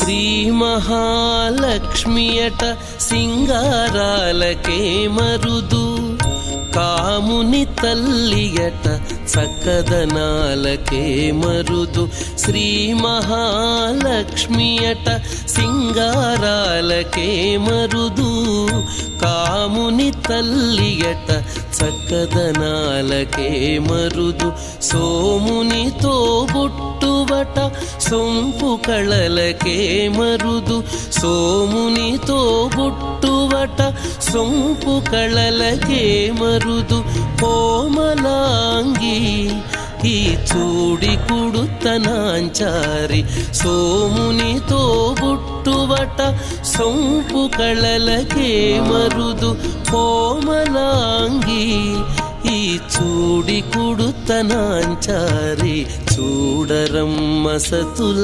శ్రీ మహాలక్ష్మియట సింగారాలకే మరుదు, కాముని తల్లియట చక్కదనాలకే మరుదు. శ్రీ మహాలక్ష్మియట సింగారాలకే మరుదు, కాముని తల్లియట చక్కదనాలకే మరుదు. సోమునితో బుట్టువట సొంపు కళలకే మరుదు, సోమునితో బుట్టువట సొంపు కళలకే మరుదు. కోమలాంగి ఈ చూడి కుడుతనాంచారి, సోమునితో బుట్టువట సొంపు కళలకే మరుదు. కోమలాంగి ఈ చూడి కుడుతనాంచారి, చూడరమ్మ సతుల